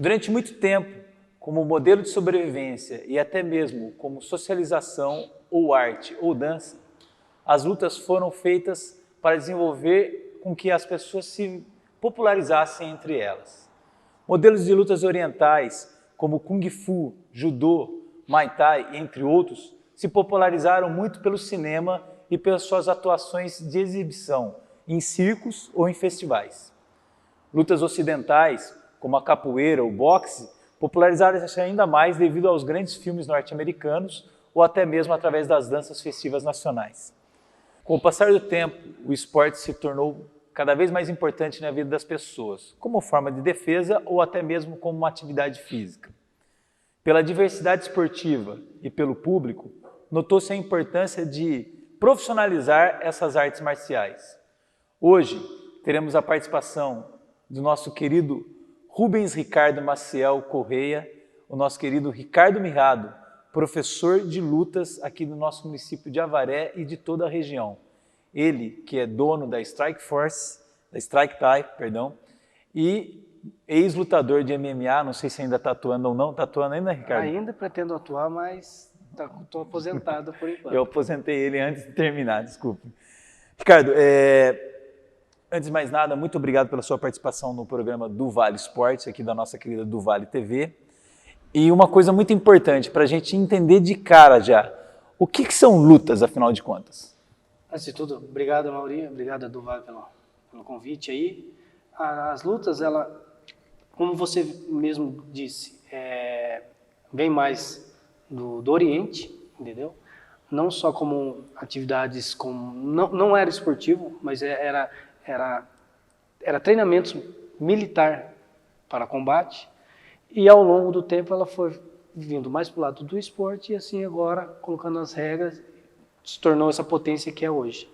Durante muito tempo, como modelo de sobrevivência e até mesmo como socialização ou arte ou dança, as lutas foram feitas para desenvolver com que as pessoas se popularizassem entre elas. Modelos de lutas orientais, como Kung Fu, Judô, Muay Thai, entre outros, se popularizaram muito pelo cinema e pelas suas atuações de exibição em circos ou em festivais. Lutas ocidentais, como a capoeira ou boxe, popularizaram-se ainda mais devido aos grandes filmes norte-americanos ou até mesmo através das danças festivas nacionais. Com o passar do tempo, o esporte se tornou cada vez mais importante na vida das pessoas, como forma de defesa ou até mesmo como uma atividade física. Pela diversidade esportiva e pelo público, notou-se a importância de profissionalizar essas artes marciais. Hoje, teremos a participação do nosso querido Rubens Ricardo Maciel Correia, o nosso querido Ricardo Mirrado, professor de lutas aqui do nosso município de Avaré e de toda a região. Ele, que é dono da Strike Force, da Strike Thai, perdão, e ex-lutador de MMA, não sei se ainda está atuando ou não. Está atuando ainda, Ricardo? Ainda pretendo atuar, mas estou aposentado por enquanto. Eu aposentei ele antes de terminar, desculpe. Ricardo, antes de mais nada, muito obrigado pela sua participação no programa do Vale Esportes, aqui da nossa querida do Vale TV. E uma coisa muito importante para a gente entender de cara já, o que são lutas, afinal de contas? Antes de tudo, obrigado, Maurinho, obrigado, Duval, pelo convite aí. As lutas, como você mesmo disse, vem mais do Oriente, entendeu? Não só como atividades, não era esportivo, mas era treinamento militar para combate, e ao longo do tempo ela foi vindo mais para o lado do esporte, e assim agora, colocando as regras, se tornou essa potência que é hoje.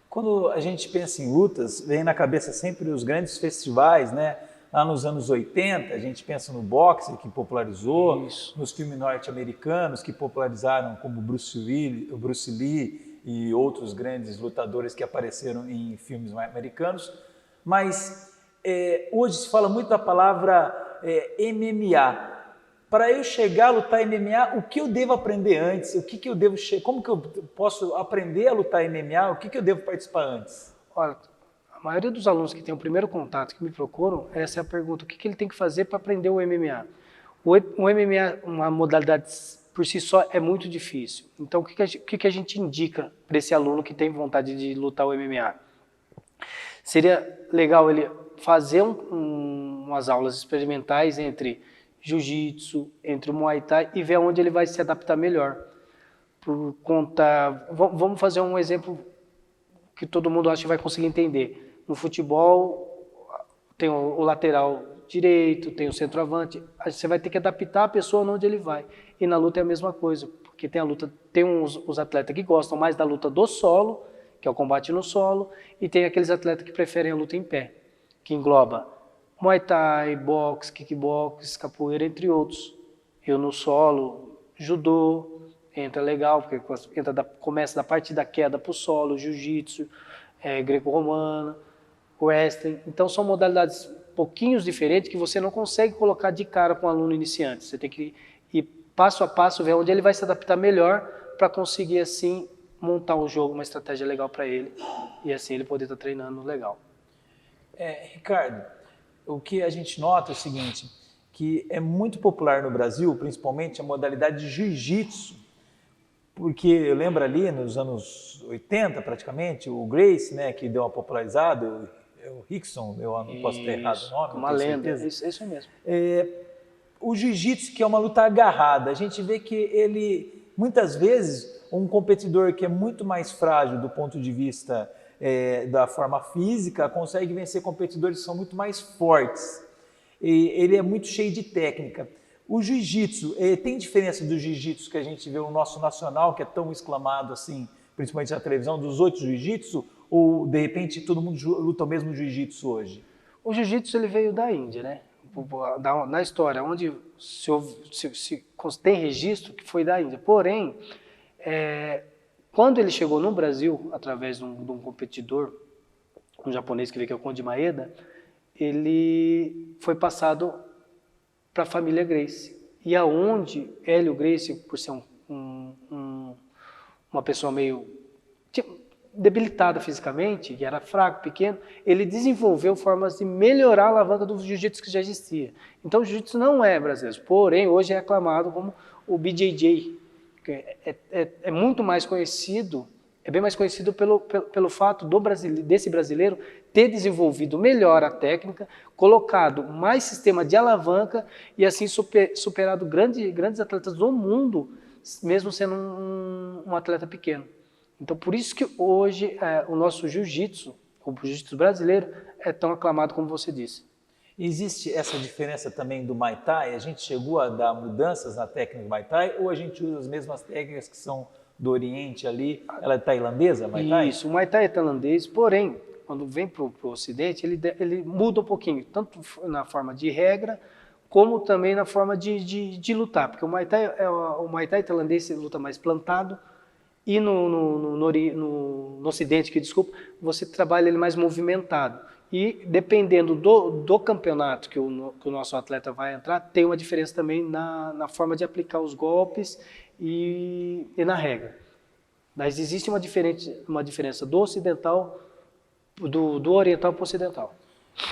Quando a gente pensa em lutas, vem na cabeça sempre os grandes festivais, né? Lá nos anos 80, a gente pensa no boxe, que popularizou, nos filmes norte-americanos, que popularizaram, como Bruce Lee e outros grandes lutadores que apareceram em filmes americanos. Mas hoje se fala muito da palavra MMA. Para eu chegar a lutar MMA, o que eu devo aprender antes? Como que eu posso aprender a lutar MMA? O que eu devo participar antes? Olha, a maioria dos alunos que tem o primeiro contato, que me procuram, essa é a pergunta: o que ele tem que fazer para aprender o MMA? O MMA, uma modalidade por si só, é muito difícil. Então, o que a gente indica para esse aluno que tem vontade de lutar o MMA? Seria legal ele fazer umas aulas experimentais entre jiu-jitsu, entre o Muay Thai, e ver onde ele vai se adaptar melhor. Por conta... Vamos fazer um exemplo que todo mundo acha que vai conseguir entender. No futebol, tem o lateral direito, tem o centroavante. Você vai ter que adaptar a pessoa onde ele vai. E na luta é a mesma coisa, porque tem os atletas que gostam mais da luta do solo, que é o combate no solo, e tem aqueles atletas que preferem a luta em pé, que engloba Muay Thai, boxe, kickbox, capoeira, entre outros. Eu no solo, judô, entra legal, porque começa da parte da queda para o solo, jiu-jitsu, greco-romana, wrestling. Então são modalidades pouquinhos diferentes que você não consegue colocar de cara com um aluno iniciante. Você tem que ir passo a passo, ver onde ele vai se adaptar melhor para conseguir assim montar um jogo, uma estratégia legal para ele e assim ele poder estar treinando legal. Ricardo, o que a gente nota é o seguinte, que é muito popular no Brasil, principalmente a modalidade de jiu-jitsu, porque eu lembro ali nos anos 80 praticamente, o Gracie, né, que deu uma popularizada, o Rickson, eu não posso ter errado o nome. Uma lenda, isso mesmo. O jiu-jitsu, que é uma luta agarrada, a gente vê que ele, muitas vezes, um competidor que é muito mais frágil do ponto de vista da forma física, consegue vencer competidores que são muito mais fortes. Ele é muito cheio de técnica. O jiu-jitsu, tem diferença do jiu-jitsu que a gente vê no nosso nacional, que é tão exclamado assim, principalmente na televisão, dos outros jiu-jitsu, ou de repente todo mundo luta o mesmo jiu-jitsu hoje? O jiu-jitsu ele veio da Índia, né? Na história, onde se tem registro que foi da Índia. Porém, quando ele chegou no Brasil, através de um competidor, um japonês que veio, que é o Konde Maeda, ele foi passado para a família Gracie. E aonde Hélio Gracie, por ser uma pessoa meio debilitada fisicamente, que era fraco, pequeno, ele desenvolveu formas de melhorar a alavanca do jiu-jitsu que já existia. Então o jiu-jitsu não é brasileiro, porém hoje é aclamado como o BJJ, que é muito mais conhecido, é bem mais conhecido pelo fato desse brasileiro ter desenvolvido melhor a técnica, colocado mais sistema de alavanca e assim superado grandes atletas do mundo, mesmo sendo um atleta pequeno. Então, por isso que hoje o nosso jiu-jitsu, o jiu-jitsu brasileiro, é tão aclamado como você disse. Existe essa diferença também do Muay Thai? A gente chegou a dar mudanças na técnica do Muay Thai ou a gente usa as mesmas técnicas que são do Oriente ali? Ela é tailandesa, Muay Thai? Isso, o Muay Thai é tailandês, porém, quando vem para o Ocidente, ele muda um pouquinho, tanto na forma de regra, como também na forma de lutar. Porque o Muay Thai tailandês se luta mais plantado, e no Ocidente, você trabalha ele mais movimentado. E dependendo do campeonato que o nosso atleta vai entrar, tem uma diferença também na forma de aplicar os golpes e na regra. Mas existe uma diferença do ocidental, do oriental para o ocidental.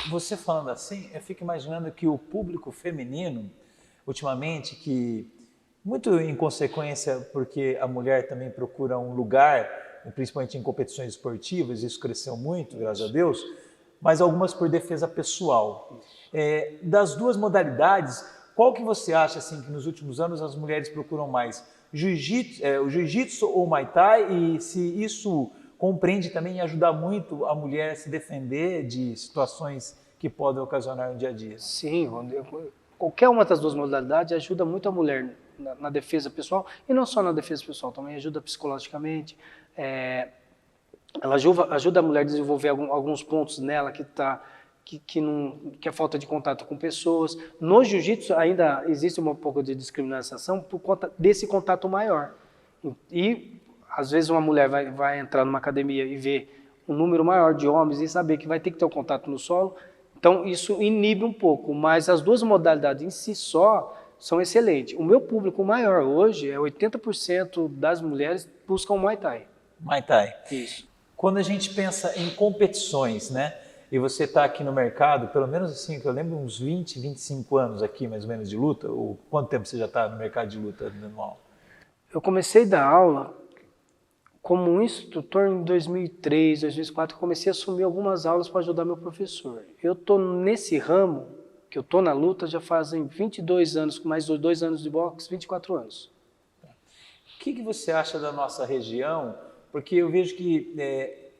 Você falando assim, eu fico imaginando que o público feminino, ultimamente, que muito em consequência porque a mulher também procura um lugar, principalmente em competições esportivas, isso cresceu muito, graças a Deus, mas algumas por defesa pessoal. Das duas modalidades, qual que você acha assim, que nos últimos anos as mulheres procuram mais? O jiu-jitsu ou o Muay Thai? E se isso compreende também ajudar muito a mulher a se defender de situações que podem ocasionar no dia a dia? Sim, qualquer uma das duas modalidades ajuda muito a mulher na defesa pessoal, e não só na defesa pessoal, também ajuda psicologicamente. Ela ajuda a mulher a desenvolver alguns pontos nela que é falta de contato com pessoas. No jiu-jitsu ainda existe um pouco de discriminação por conta desse contato maior. E às vezes uma mulher vai entrar numa academia e ver um número maior de homens e saber que vai ter que ter um contato no solo. Então isso inibe um pouco, mas as duas modalidades em si só são excelentes. O meu público maior hoje é 80% das mulheres buscam o Muay Thai. Muay Thai. Isso. Quando a gente pensa em competições, né? E você está aqui no mercado, pelo menos assim, que eu lembro, uns 20, 25 anos aqui, mais ou menos, de luta. Ou quanto tempo você já está no mercado de luta anual? Eu comecei a dar aula como um instrutor em 2003, 2004. Comecei a assumir algumas aulas para ajudar meu professor. Eu estou nesse ramo, que eu estou na luta, já fazem 22 anos, com mais 2 anos de boxe, 24 anos. O que você acha da nossa região? Porque eu vejo que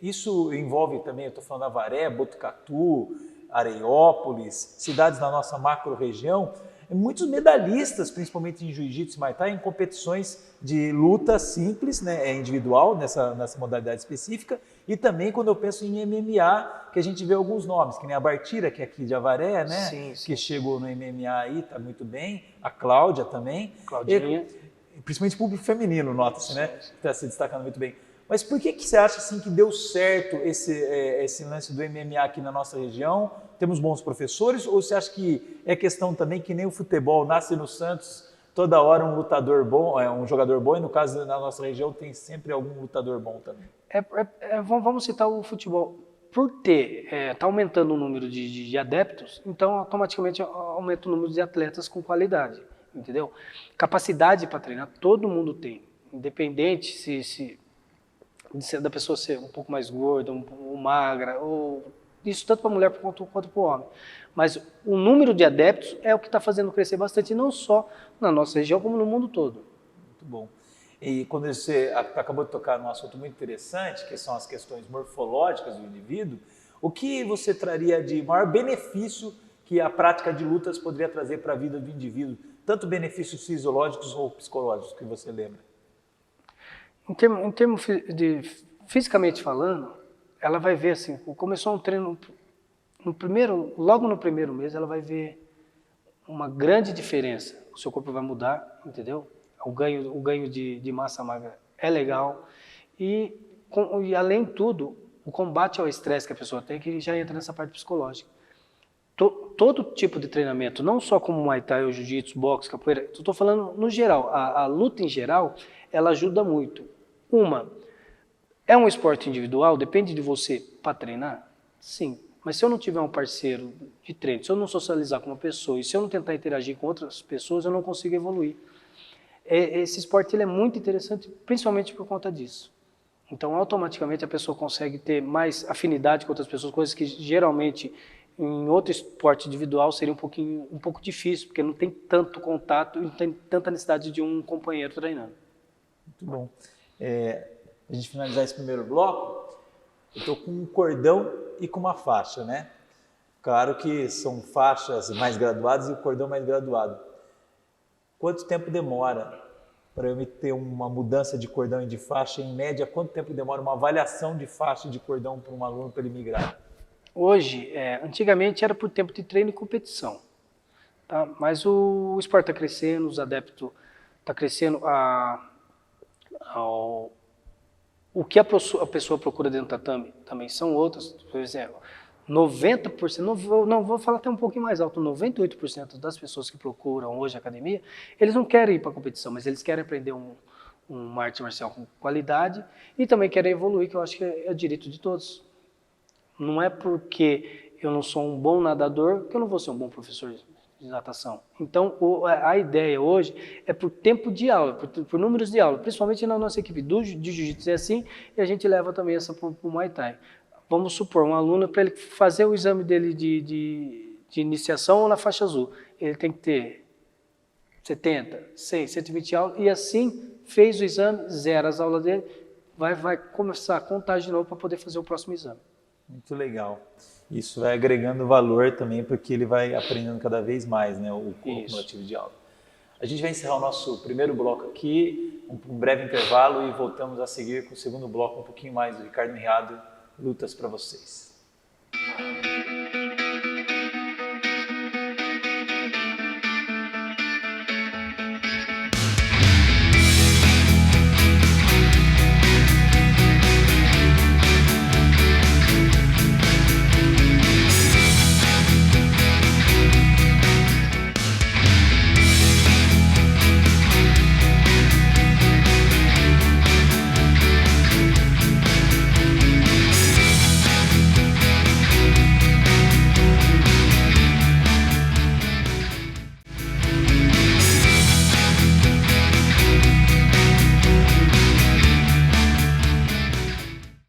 isso envolve também, eu estou falando Avaré, Botucatu, Areiópolis, cidades da nossa macro-região, muitos medalhistas, principalmente em jiu-jitsu e Muay Thai, em competições de luta simples, né, individual, nessa modalidade específica, e também quando eu penso em MMA, que a gente vê alguns nomes, que nem a Bartira, que é aqui de Avaré, né, sim. que chegou no MMA aí, está muito bem, a Cláudia também. Claudinha. Principalmente público feminino, nota-se, né, que está se destacando muito bem. Mas por que você acha assim, que deu certo esse lance do MMA aqui na nossa região? Temos bons professores? Ou você acha que é questão também que nem o futebol, nasce no Santos, toda hora um lutador bom, um jogador bom, e no caso na nossa região tem sempre algum lutador bom também? Vamos citar o futebol. Por tá aumentando o número de adeptos, então automaticamente aumenta o número de atletas com qualidade, entendeu? Capacidade para treinar todo mundo tem, independente da pessoa ser um pouco mais gorda, ou magra, ou isso tanto para a mulher quanto para o homem. Mas o número de adeptos é o que está fazendo crescer bastante, não só na nossa região, como no mundo todo. Muito bom. E quando você acabou de tocar num assunto muito interessante, que são as questões morfológicas do indivíduo, o que você traria de maior benefício que a prática de lutas poderia trazer para a vida do indivíduo, tanto benefícios fisiológicos ou psicológicos, que você lembra? Em termos de fisicamente falando, ela vai ver assim, começou um treino logo no primeiro mês, ela vai ver uma grande diferença. O seu corpo vai mudar, entendeu? O ganho de massa magra é legal. E além de tudo, o combate ao estresse que a pessoa tem, que já entra nessa parte psicológica. todo tipo de treinamento, não só como Muay Thai ou Jiu-Jitsu, boxe, capoeira, eu estou falando no geral, a luta em geral, ela ajuda muito. É um esporte individual, depende de você para treinar? Sim. Mas se eu não tiver um parceiro de treino, se eu não socializar com uma pessoa e se eu não tentar interagir com outras pessoas, eu não consigo evoluir. Esse esporte ele é muito interessante, principalmente por conta disso. Então, automaticamente, a pessoa consegue ter mais afinidade com outras pessoas, coisas que geralmente em outro esporte individual seria um pouco difícil, porque não tem tanto contato e não tem tanta necessidade de um companheiro treinando. Muito bom. A gente finalizar esse primeiro bloco, eu estou com um cordão e com uma faixa, né? Claro que são faixas mais graduadas e o cordão mais graduado. Quanto tempo demora para eu ter uma mudança de cordão e de faixa? Em média, quanto tempo demora uma avaliação de faixa e de cordão para um aluno para ele migrar? Hoje, antigamente era por tempo de treino e competição, tá? Mas o esporte está crescendo, os adeptos estão crescendo, o que a pessoa procura dentro do tatame também são outras. Por exemplo, 90%, não vou falar até um pouquinho mais alto, 98% das pessoas que procuram hoje a academia, eles não querem ir para a competição, mas eles querem aprender uma arte marcial com qualidade e também querem evoluir, que eu acho que é direito de todos. Não é porque eu não sou um bom nadador que eu não vou ser um bom professor de natação. Então, a ideia hoje é por tempo de aula, por números de aula, principalmente na nossa equipe de jiu-jitsu é assim, e a gente leva também essa para o Muay Thai. Vamos supor, um aluno, para ele fazer o exame dele de iniciação na faixa azul, ele tem que ter 70, 100, 120 aulas, e assim fez o exame, zera as aulas dele, vai começar a contar de novo para poder fazer o próximo exame. Muito legal. Isso vai agregando valor também, porque ele vai aprendendo cada vez mais, né, o cumulativo de aula. A gente vai encerrar o nosso primeiro bloco aqui, um breve intervalo, e voltamos a seguir com o segundo bloco, um pouquinho mais do Ricardo Mirrado, lutas para vocês.